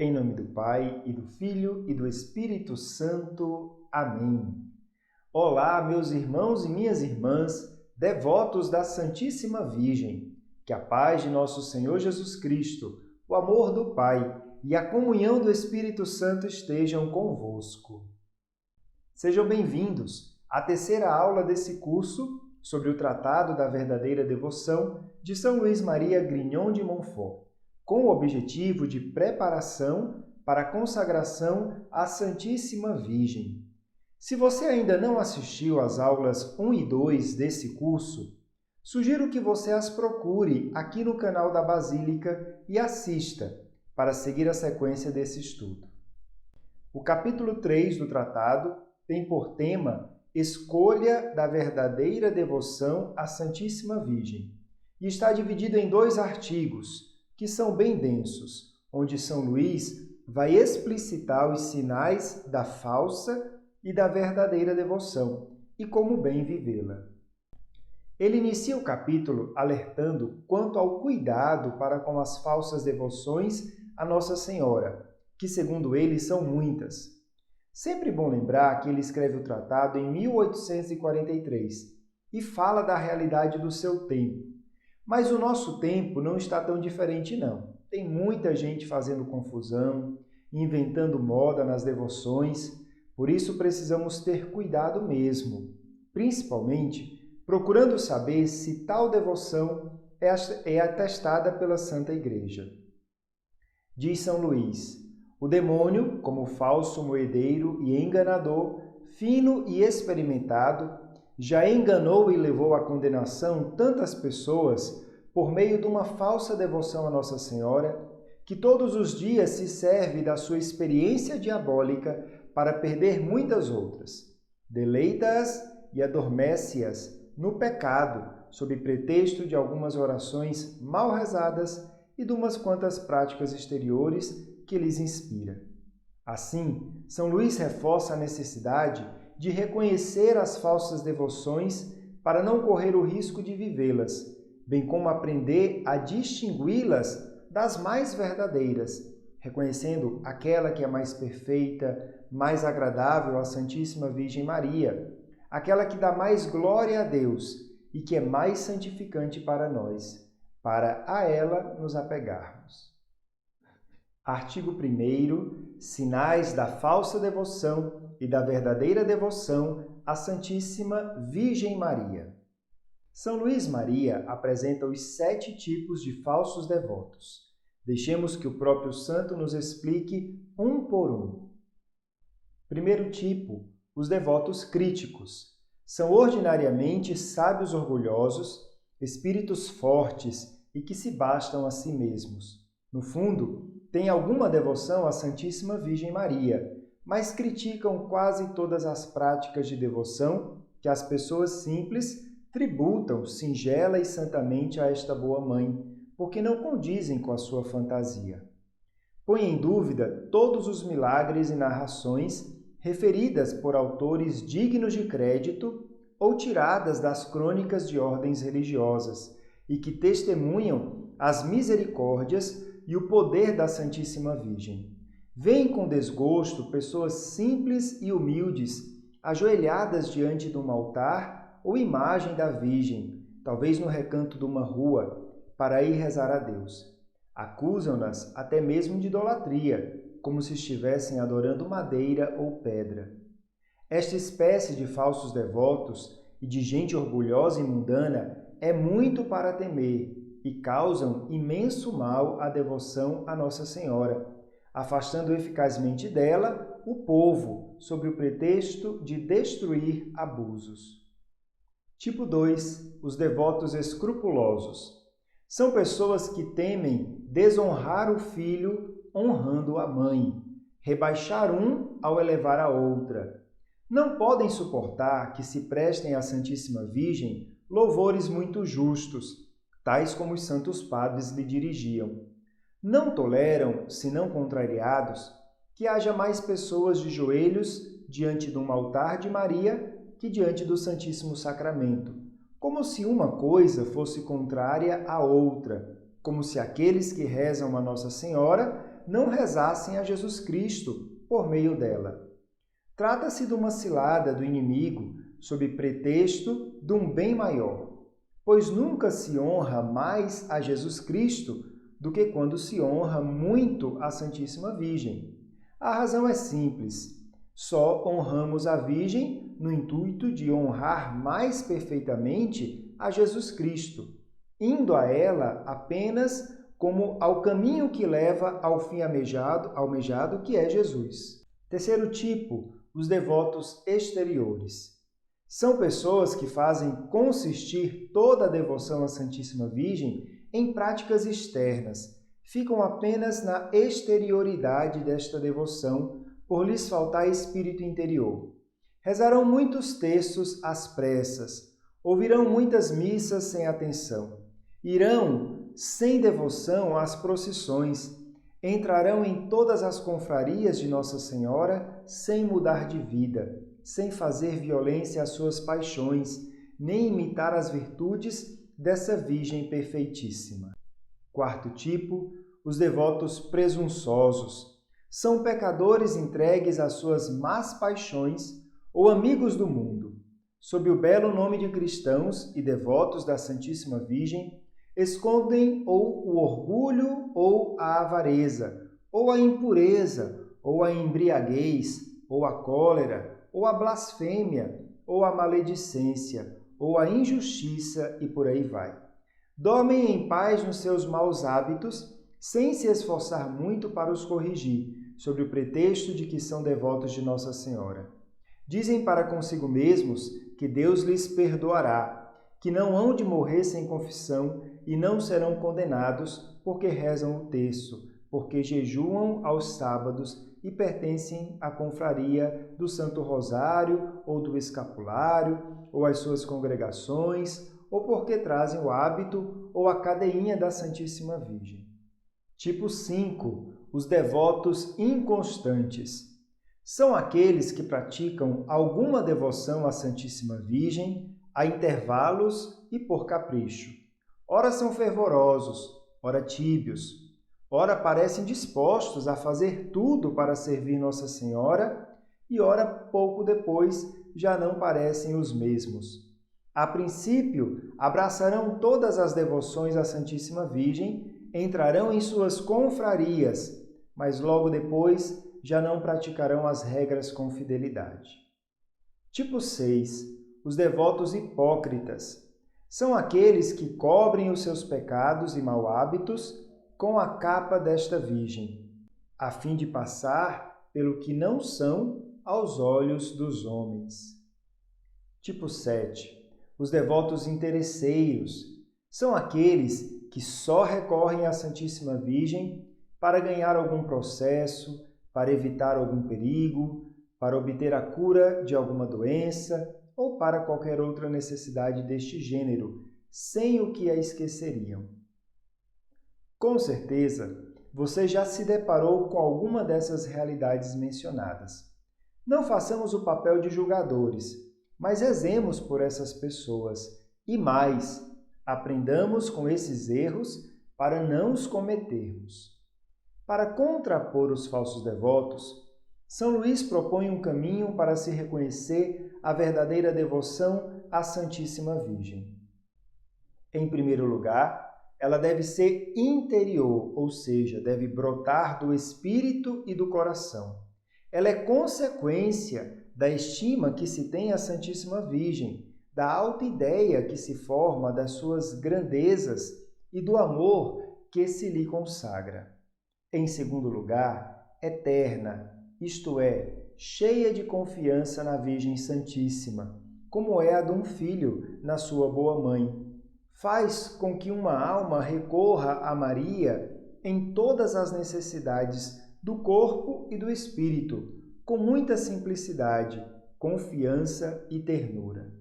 Em nome do Pai, e do Filho, e do Espírito Santo. Amém. Olá, meus irmãos e minhas irmãs, devotos da Santíssima Virgem. Que a paz de nosso Senhor Jesus Cristo, o amor do Pai e a comunhão do Espírito Santo estejam convosco. Sejam bem-vindos à terceira aula desse curso sobre o Tratado da Verdadeira Devoção de São Luís Maria Grignion de Montfort, com o objetivo de preparação para a consagração à Santíssima Virgem. Se você ainda não assistiu às aulas 1 e 2 desse curso, sugiro que você as procure aqui no canal da Basílica e assista para seguir a sequência desse estudo. O capítulo 3 do tratado tem por tema Escolha da verdadeira devoção à Santíssima Virgem e está dividido em 2 artigos, que são bem densos, onde São Luís vai explicitar os sinais da falsa e da verdadeira devoção e como bem vivê-la. Ele inicia o capítulo alertando quanto ao cuidado para com as falsas devoções a Nossa Senhora, que, segundo ele, são muitas. Sempre bom lembrar que ele escreve o tratado em 1843 e fala da realidade do seu tempo. Mas o nosso tempo não está tão diferente, não. Tem muita gente fazendo confusão, inventando moda nas devoções, por isso precisamos ter cuidado mesmo, principalmente procurando saber se tal devoção é atestada pela Santa Igreja. Diz São Luís: o demônio, como falso moedeiro e enganador, fino e experimentado, já enganou e levou à condenação tantas pessoas por meio de uma falsa devoção a Nossa Senhora, que todos os dias se serve da sua experiência diabólica para perder muitas outras. Deleita-as e adormece-as no pecado, sob pretexto de algumas orações mal rezadas e de umas quantas práticas exteriores que lhes inspira. Assim, São Luís reforça a necessidade de reconhecer as falsas devoções para não correr o risco de vivê-las, bem como aprender a distingui-las das mais verdadeiras, reconhecendo aquela que é mais perfeita, mais agradável à Santíssima Virgem Maria, aquela que dá mais glória a Deus e que é mais santificante para nós, para a ela nos apegarmos. Artigo 1º. Sinais da falsa devoção e da verdadeira devoção à Santíssima Virgem Maria. São Luís Maria apresenta os 7 tipos de falsos devotos. Deixemos que o próprio santo nos explique um por um. Primeiro tipo, os devotos críticos. São ordinariamente sábios orgulhosos, espíritos fortes e que se bastam a si mesmos. No fundo, têm alguma devoção à Santíssima Virgem Maria, mas criticam quase todas as práticas de devoção que as pessoas simples tributam singela e santamente a esta boa mãe, porque não condizem com a sua fantasia. Põe em dúvida todos os milagres e narrações referidas por autores dignos de crédito ou tiradas das crônicas de ordens religiosas e que testemunham as misericórdias e o poder da Santíssima Virgem. Vêem com desgosto pessoas simples e humildes, ajoelhadas diante de um altar ou imagem da Virgem, talvez no recanto de uma rua, para ir rezar a Deus. Acusam-nas até mesmo de idolatria, como se estivessem adorando madeira ou pedra. Esta espécie de falsos devotos e de gente orgulhosa e mundana é muito para temer e causam imenso mal à devoção a Nossa Senhora, afastando eficazmente dela o povo, sob o pretexto de destruir abusos. Tipo 2. Os devotos escrupulosos. São pessoas que temem desonrar o filho honrando a mãe, rebaixar um ao elevar a outra. Não podem suportar que se prestem à Santíssima Virgem louvores muito justos, tais como os santos padres lhe dirigiam. Não toleram, se não contrariados, que haja mais pessoas de joelhos diante de um altar de Maria que diante do Santíssimo Sacramento, como se uma coisa fosse contrária à outra, como se aqueles que rezam a Nossa Senhora não rezassem a Jesus Cristo por meio dela. Trata-se de uma cilada do inimigo sob pretexto de um bem maior, pois nunca se honra mais a Jesus Cristo do que quando se honra muito a Santíssima Virgem. A razão é simples: só honramos a Virgem no intuito de honrar mais perfeitamente a Jesus Cristo, indo a ela apenas como ao caminho que leva ao fim almejado, que é Jesus. Terceiro tipo, os devotos exteriores. São pessoas que fazem consistir toda a devoção à Santíssima Virgem em práticas externas, ficam apenas na exterioridade desta devoção, por lhes faltar espírito interior. Rezarão muitos textos às pressas, ouvirão muitas missas sem atenção, irão sem devoção às procissões, entrarão em todas as confrarias de Nossa Senhora sem mudar de vida, sem fazer violência às suas paixões, nem imitar as virtudes dessa Virgem perfeitíssima. Quarto tipo, os devotos presunçosos. São pecadores entregues às suas más paixões ou amigos do mundo. Sob o belo nome de cristãos e devotos da Santíssima Virgem, escondem ou o orgulho ou a avareza, ou a impureza, ou a embriaguez, ou a cólera, ou a blasfêmia, ou a maledicência, ou a injustiça e por aí vai. Dormem em paz nos seus maus hábitos, sem se esforçar muito para os corrigir, sob o pretexto de que são devotos de Nossa Senhora. Dizem para consigo mesmos que Deus lhes perdoará, que não hão de morrer sem confissão e não serão condenados porque rezam o terço, porque jejuam aos sábados e pertencem à confraria do Santo Rosário ou do Escapulário ou às suas congregações, ou porque trazem o hábito ou a cadeinha da Santíssima Virgem. Tipo 5. Os devotos inconstantes. São aqueles que praticam alguma devoção à Santíssima Virgem a intervalos e por capricho. Ora são fervorosos, ora tíbios, ora parecem dispostos a fazer tudo para servir Nossa Senhora e ora pouco depois já não parecem os mesmos. A princípio, abraçarão todas as devoções à Santíssima Virgem, entrarão em suas confrarias, mas logo depois já não praticarão as regras com fidelidade. Tipo 6. Os devotos hipócritas. São aqueles que cobrem os seus pecados e mau hábitos com a capa desta Virgem, a fim de passar pelo que não são aos olhos dos homens. Tipo 7. Os devotos interesseiros. São aqueles que só recorrem à Santíssima Virgem para ganhar algum processo, para evitar algum perigo, para obter a cura de alguma doença ou para qualquer outra necessidade deste gênero, sem o que a esqueceriam. Com certeza, você já se deparou com alguma dessas realidades mencionadas. Não façamos o papel de julgadores, mas rezemos por essas pessoas e mais, aprendamos com esses erros para não os cometermos. Para contrapor os falsos devotos, São Luís propõe um caminho para se reconhecer a verdadeira devoção à Santíssima Virgem. Em primeiro lugar, ela deve ser interior, ou seja, deve brotar do espírito e do coração. Ela é consequência da estima que se tem à Santíssima Virgem, da alta ideia que se forma das suas grandezas e do amor que se lhe consagra. Em segundo lugar, eterna, isto é, cheia de confiança na Virgem Santíssima, como é a de um filho na sua boa mãe. Faz com que uma alma recorra a Maria em todas as necessidades do corpo e do espírito, com muita simplicidade, confiança e ternura.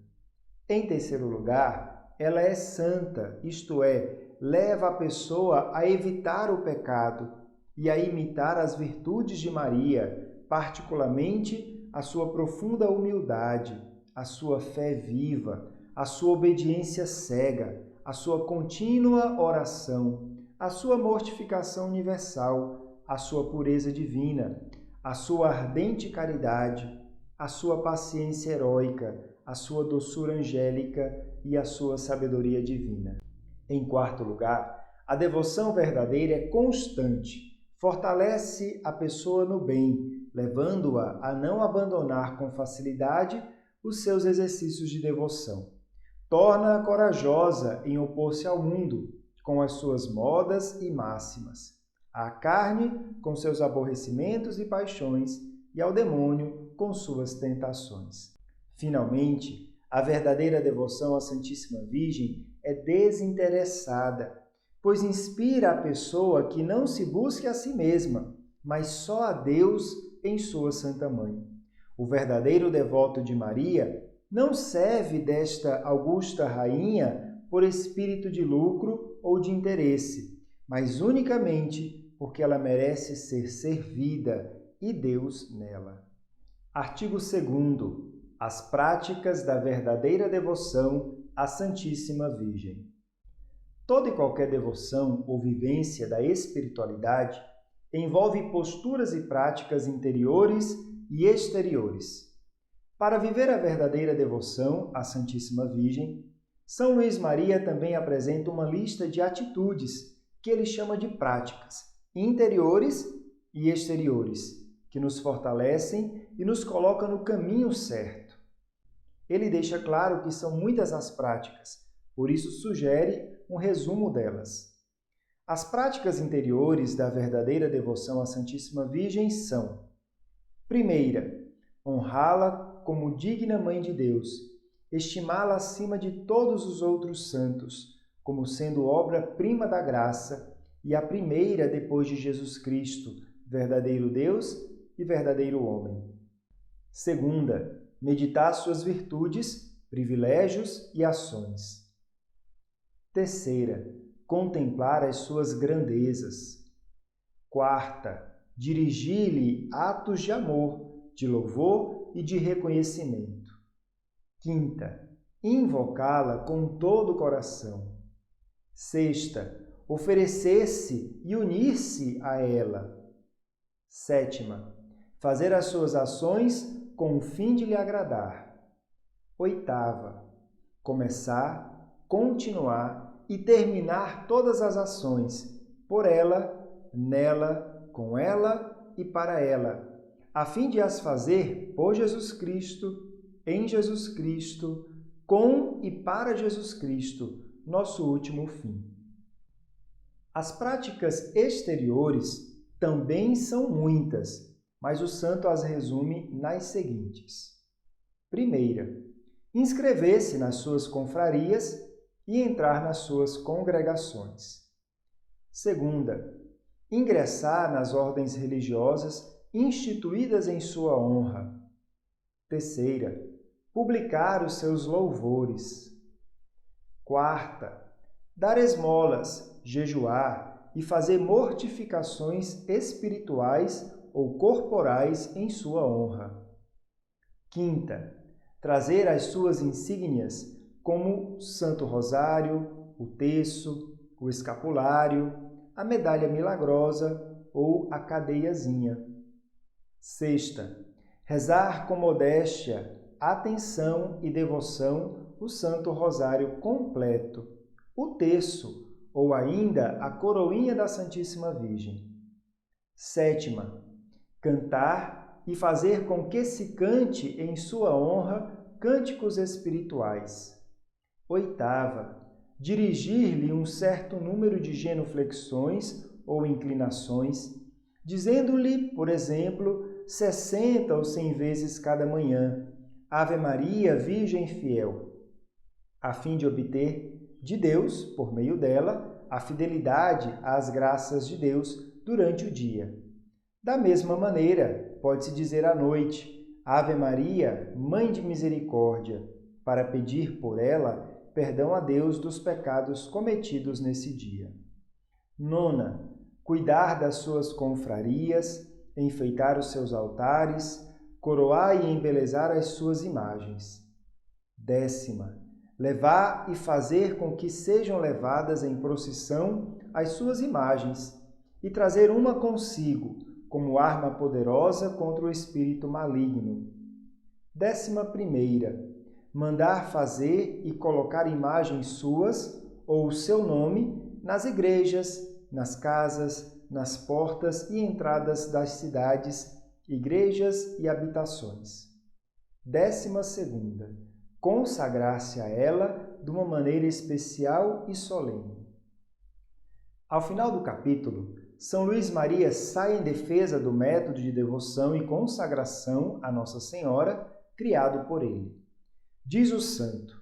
Em terceiro lugar, ela é santa, isto é, leva a pessoa a evitar o pecado e a imitar as virtudes de Maria, particularmente a sua profunda humildade, a sua fé viva, a sua obediência cega, a sua contínua oração, a sua mortificação universal, a sua pureza divina, a sua ardente caridade, a sua paciência heróica, a sua doçura angélica e a sua sabedoria divina. Em quarto lugar, a devoção verdadeira é constante, fortalece a pessoa no bem, levando-a a não abandonar com facilidade os seus exercícios de devoção. Torna-a corajosa em opor-se ao mundo, com as suas modas e máximas, à carne, com seus aborrecimentos e paixões, e ao demônio, com suas tentações. Finalmente, a verdadeira devoção à Santíssima Virgem é desinteressada, pois inspira a pessoa que não se busque a si mesma, mas só a Deus em sua Santa Mãe. O verdadeiro devoto de Maria não serve desta augusta rainha por espírito de lucro ou de interesse, mas unicamente porque ela merece ser servida e Deus nela. Artigo 2º. As práticas da verdadeira devoção à Santíssima Virgem. Toda e qualquer devoção ou vivência da espiritualidade envolve posturas e práticas interiores e exteriores. Para viver a verdadeira devoção à Santíssima Virgem, São Luís Maria também apresenta uma lista de atitudes que ele chama de práticas interiores e exteriores, que nos fortalecem e nos colocam no caminho certo. Ele deixa claro que são muitas as práticas, por isso sugere um resumo delas. As práticas interiores da verdadeira devoção à Santíssima Virgem são: primeira, honrá-la como digna Mãe de Deus, estimá-la acima de todos os outros santos, como sendo obra-prima da graça e a primeira depois de Jesus Cristo, verdadeiro Deus e verdadeiro homem. Segunda, meditar suas virtudes, privilégios e ações. Terceira, contemplar as suas grandezas. Quarta, dirigir-lhe atos de amor, de louvor e de reconhecimento. Quinta, invocá-la com todo o coração. Sexta, oferecer-se e unir-se a ela. Sétima, fazer as suas ações com o fim de lhe agradar. Oitava, começar, continuar e terminar todas as ações por ela, nela, com ela e para ela, a fim de as fazer por Jesus Cristo, em Jesus Cristo, com e para Jesus Cristo, nosso último fim. As práticas exteriores também são muitas, mas o santo as resume nas seguintes. Primeira, inscrever-se nas suas confrarias e entrar nas suas congregações. Segunda, ingressar nas ordens religiosas instituídas em sua honra. Terceira, publicar os seus louvores. Quarta, dar esmolas, jejuar e fazer mortificações espirituais ou corporais em sua honra. Quinta, trazer as suas insígnias como o Santo Rosário, o terço, o escapulário, a medalha milagrosa ou a cadeiazinha. Sexta, rezar com modéstia, atenção e devoção o Santo Rosário completo, o terço ou ainda a coroinha da Santíssima Virgem. Sétima, cantar e fazer com que se cante em sua honra cânticos espirituais. Oitava, dirigir-lhe um certo número de genuflexões ou inclinações, dizendo-lhe, por exemplo, 60 ou 100 vezes cada manhã, Ave Maria, Virgem Fiel, a fim de obter de Deus, por meio dela, a fidelidade às graças de Deus durante o dia. Da mesma maneira, pode-se dizer à noite, Ave Maria, Mãe de Misericórdia, para pedir por ela perdão a Deus dos pecados cometidos nesse dia. Nona, cuidar das suas confrarias, enfeitar os seus altares, coroar e embelezar as suas imagens. Décima, levar e fazer com que sejam levadas em procissão as suas imagens e trazer uma consigo, como arma poderosa contra o espírito maligno. 11ª, mandar fazer e colocar imagens suas ou o seu nome nas igrejas, nas casas, nas portas e entradas das cidades, igrejas e habitações. 12ª, consagrar-se a ela de uma maneira especial e solene. Ao final do capítulo, São Luís Maria sai em defesa do método de devoção e consagração a Nossa Senhora criado por ele. Diz o santo: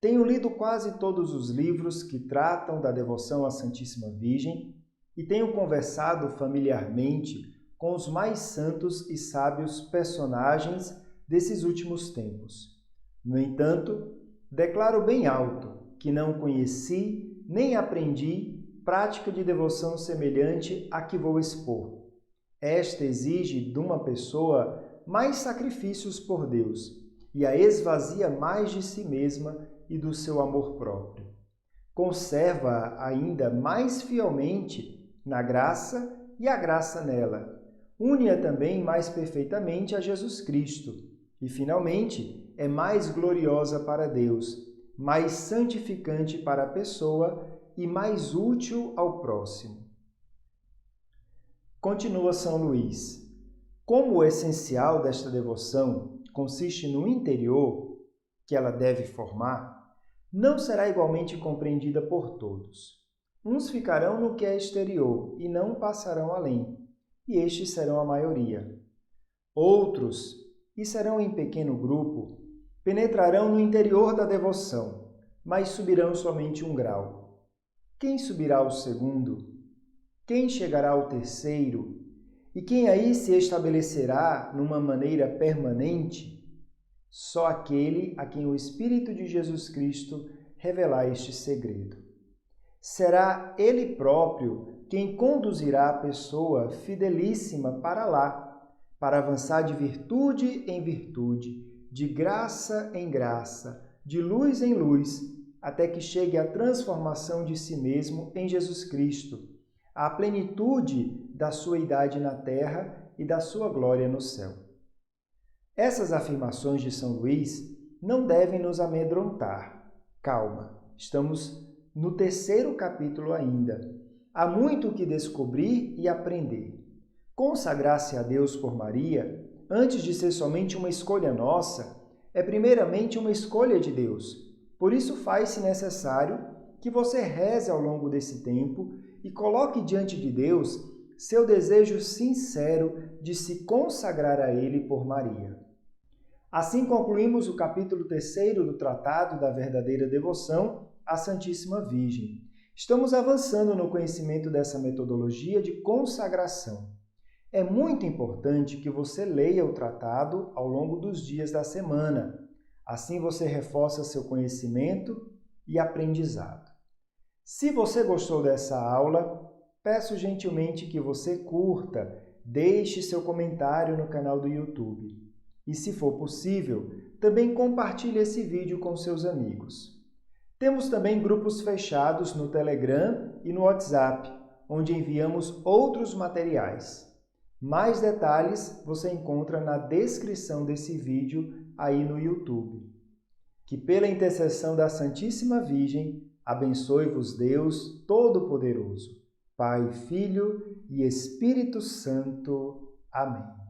tenho lido quase todos os livros que tratam da devoção à Santíssima Virgem e tenho conversado familiarmente com os mais santos e sábios personagens desses últimos tempos. No entanto, declaro bem alto que não conheci nem aprendi prática de devoção semelhante à que vou expor. Esta exige de uma pessoa mais sacrifícios por Deus e a esvazia mais de si mesma e do seu amor próprio. Conserva-a ainda mais fielmente na graça e a graça nela. Une-a também mais perfeitamente a Jesus Cristo e, finalmente, é mais gloriosa para Deus, mais santificante para a pessoa e mais útil ao próximo. Continua São Luís: como o essencial desta devoção consiste no interior que ela deve formar, não será igualmente compreendida por todos. Uns ficarão no que é exterior e não passarão além, e estes serão a maioria. Outros, e serão em pequeno grupo, penetrarão no interior da devoção, mas subirão somente um grau. Quem subirá ao segundo? Quem chegará ao terceiro? E quem aí se estabelecerá numa maneira permanente? Só aquele a quem o Espírito de Jesus Cristo revelar este segredo. Será Ele próprio quem conduzirá a pessoa fidelíssima para lá, para avançar de virtude em virtude, de graça em graça, de luz em luz, até que chegue à transformação de si mesmo em Jesus Cristo, à plenitude da sua idade na terra e da sua glória no céu. Essas afirmações de São Luís não devem nos amedrontar. Calma, estamos no 3º capítulo ainda. Há muito o que descobrir e aprender. Consagrar-se a Deus por Maria, antes de ser somente uma escolha nossa, é primeiramente uma escolha de Deus. Por isso faz-se necessário que você reze ao longo desse tempo e coloque diante de Deus seu desejo sincero de se consagrar a Ele por Maria. Assim concluímos o capítulo 3º do Tratado da Verdadeira Devoção à Santíssima Virgem. Estamos avançando no conhecimento dessa metodologia de consagração. É muito importante que você leia o tratado ao longo dos dias da semana. Assim você reforça seu conhecimento e aprendizado. Se você gostou dessa aula, peço gentilmente que você curta, deixe seu comentário no canal do YouTube. E, se for possível, também compartilhe esse vídeo com seus amigos. Temos também grupos fechados no Telegram e no WhatsApp, onde enviamos outros materiais. Mais detalhes você encontra na descrição desse vídeo aí no YouTube. Que pela intercessão da Santíssima Virgem, abençoe-vos Deus Todo-Poderoso, Pai, Filho e Espírito Santo. Amém.